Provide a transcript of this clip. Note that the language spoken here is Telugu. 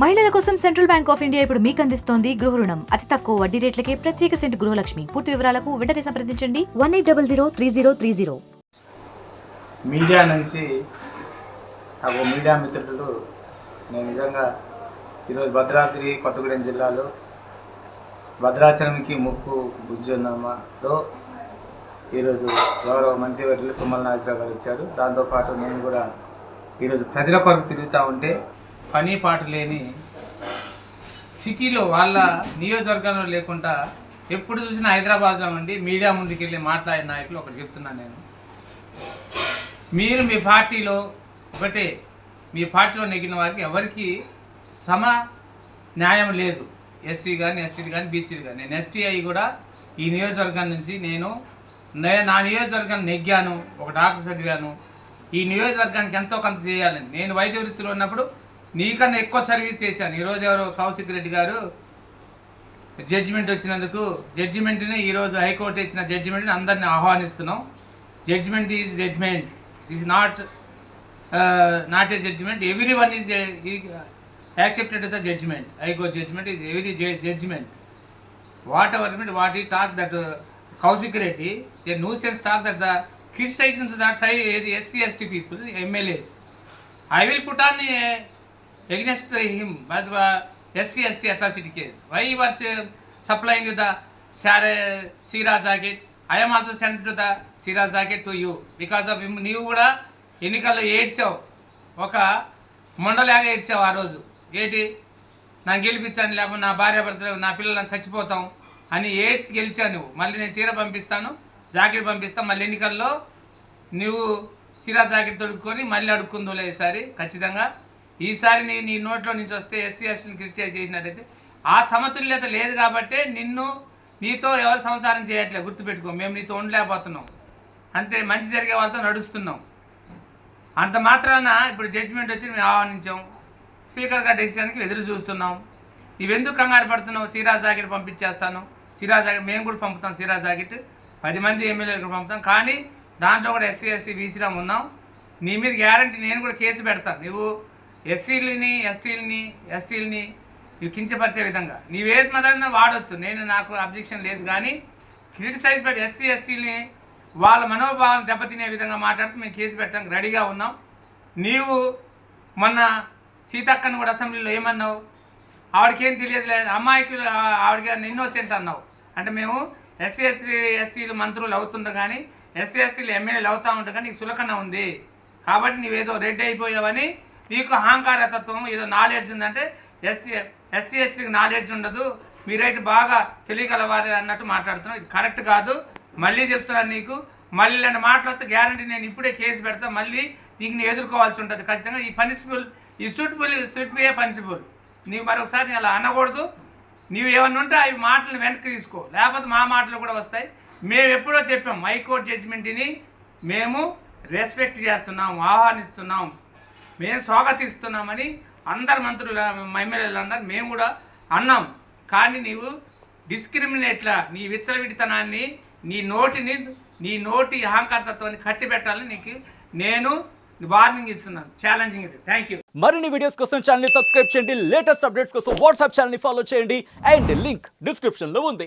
మహిళల కోసం సెంట్రల్ బ్యాంక్ ఆఫ్ ఇండియా ఇప్పుడు మీకు అందిస్తోంది గృహ రుణం అతి తక్కువ వడ్డీ రేట్లకే ప్రత్యేక సెంటు గృహలక్ష్మి. పూర్తి వివరాలకు వెంటనే సంప్రదించండి 18003030. మీడియా నుంచి నాకు మీడియా మిత్రులు నేను నిజంగా ఈరోజు భద్రాద్రి కొత్తగూడెం జిల్లాలో భద్రాచలంకి ముక్కు బుజ్జన్నమ్మలో ఈరోజు గౌరవ మంత్రివర్యులు తుమ్మల నాగేశ్వరరావు గారు వచ్చారు. దాంతోపాటు నేను కూడా ఈరోజు ప్రజల కొరకు తిరుగుతూ ఉంటే పని పాటు లేని సిటీలో వాళ్ళ నియోజకవర్గంలో లేకుండా ఎప్పుడు చూసినా హైదరాబాద్లో ఉండి మీడియా ముందుకు వెళ్ళి మాట్లాడిన నాయకులు ఒకటి చెప్తున్నాను నేను. మీరు మీ పార్టీలో ఒకటే, మీ పార్టీలో నెగ్గిన వారికి ఎవరికి సమ న్యాయం లేదు. ఎస్సీ కానీ ఎస్టీలు కానీ బీసీలు కానీ. నేను ఎస్టీ అయ్యి కూడా ఈ నియోజకవర్గం నుంచి నా నియోజకవర్గాన్ని నెగ్గాను, ఒక డాక్టర్ చదివాను. ఈ నియోజకవర్గానికి ఎంతో కొంత చేయాలని నేను వైద్య వృత్తిలో ఉన్నప్పుడు నీకన్నా ఎక్కువ సర్వీస్ చేశాను. ఈరోజు ఎవరో కౌశిక్ రెడ్డి గారు జడ్జిమెంట్ వచ్చినందుకు జడ్జిమెంట్ని ఈరోజు హైకోర్టు ఇచ్చిన జడ్జిమెంట్ని అందరినీ ఆహ్వానిస్తున్నాం. Judgement is judgement, is not a judgement. Every one is accepted the judgement. High court judgement is every judgement. What ఈ talk that Kaushik Reddy a nuisance talk that the criticizing that SC ST people, MLAs. I will put on against him but the SC ST atrocity case. Why he was supplying the Sira jacket? I am also sent to the Sira jacket to you because of him. నీవు కూడా ఎన్నికల్లో ఏడ్చావు, ఒక మొండలాగా ఏడ్చావు ఆ రోజు. ఏంటి, నాకు గెలిపించాను, లేకపోతే నా భార్య భర్తలు నా పిల్లలను చచ్చిపోతాం అని ఏడ్స్ గెలిచావు నువ్వు. మళ్ళీ నేను చీర పంపిస్తాను, జాకెట్ పంపిస్తాం. మళ్ళీ ఎన్నికల్లో నువ్వు చీరా జాకెట్ తొడుక్కొని మళ్ళీ అడుక్కుందులే ఈసారి ఖచ్చితంగా. ఈసారి నీ నోట్లో నుంచి వస్తే ఎస్సీ ఎస్టీని క్రిటిసైజ్ చేసినట్టయితే ఆ సమతుల్యత లేదు కాబట్టి నీతో ఎవరు సంసారం చేయట్లేదు. గుర్తుపెట్టుకో, మేము నీతో ఉండలేకపోతున్నాం అంతే. మంచి జరిగే వాళ్ళతో నడుస్తున్నాం. అంత మాత్రాన ఇప్పుడు జడ్జిమెంట్ వచ్చి మేము ఆహ్వానించాం. స్పీకర్ గారి డెసిషన్కి ఎదురు చూస్తున్నాం. నువ్వెందుకు కంగారు పడుతున్నావు? చీరా జాకెట్ పంపించేస్తాను, చీరా జాకెట్ మేము కూడా పంపుతాం. చీరా జాకెట్ 10 మంది ఎమ్మెల్యేలకు పంపుతాం. కానీ దాంట్లో కూడా ఎస్సీ ఎస్టీ బీసీలో ఉన్నాం. నీ మీద గ్యారంటీ నేను కూడా కేసు పెడతాను. నువ్వు ఎస్సీలని ఎస్టీలని నువ్వు కించపరిచే విధంగా నీవేది మాత్రం వాడవచ్చు. నాకు అబ్జెక్షన్ లేదు. కానీ క్రిటిసైజ్ పెట్టి ఎస్సీ ఎస్టీలని వాళ్ళ మనోభావాలను దెబ్బతినే విధంగా మాట్లాడితే మేము కేసు పెట్టడానికి రెడీగా ఉన్నాం. నీవు మొన్న సీతక్కను కూడా అసెంబ్లీలో ఏమన్నావు? ఆవిడకేం తెలియదు లేదు, అమ్మాయికి ఆవిడకి ఇన్నోసెంట్ అన్నావు. అంటే మేము ఎస్సీ ఎస్టీలు మంత్రులు అవుతుండ కానీ ఎస్సీ ఎస్టీలు ఎమ్మెల్యేలు అవుతూ ఉంటా కానీ నీకు సులకన ఉంది కాబట్టి నీవేదో రెడ్ అయిపోయావని నీకు అహంకారతత్వం, ఏదో నాలెడ్జ్ ఉందంటే ఎస్సీ ఎస్టీకి నాలెడ్జ్ ఉండదు, మీరైతే బాగా తెలియగలవారు అన్నట్టు మాట్లాడుతున్నావు. ఇది కరెక్ట్ కాదు. మళ్ళీ చెప్తున్నాను నీకు, మళ్ళీ ఇలాంటి మాటలు వస్తే గ్యారంటీ నేను ఇప్పుడే కేసు పెడతా. మళ్ళీ దీన్ని ఎదుర్కోవాల్సి ఉంటుంది ఖచ్చితంగా. ఈ పనిషబుల్, ఈ షుడ్ బి ఏ పనిషబుల్. నీవు మరొకసారి అలా అనకూడదు. నీవు ఏమన్నా ఉంటే అవి మాటలు వెనక్కి తీసుకో, లేకపోతే మా మాటలు కూడా వస్తాయి. మేము ఎప్పుడో చెప్పాం, హైకోర్టు జడ్జిమెంట్ని మేము రెస్పెక్ట్ చేస్తున్నాం, ఆహ్వానిస్తున్నాం, మేము స్వాగతిస్తున్నామని అందరు మంత్రులు ఎమ్మెల్యేలు మేము కూడా అన్నాం. కానీ నీవు డిస్క్రిమినేట్లా నీ విచ్చలవిడితనాన్ని, నీ నోటి అహంకారతత్వాన్ని కట్టి పెట్టాలని నీకు నేను వార్నింగ్ ఇస్తున్నాను, ఛాలెంజింగ్ ఇది. Thank you. మరిన్ని వీడియోస్ కోసం ఛానల్ ని సబ్స్క్రైబ్ చేయండి. లేటెస్ట్ అప్డేట్స్ కోసం వాట్సాప్ ఛానల్ ని ఫాలో చేయండి. అండ్ లింక్ డిస్క్రిప్షన్ లో ఉంది.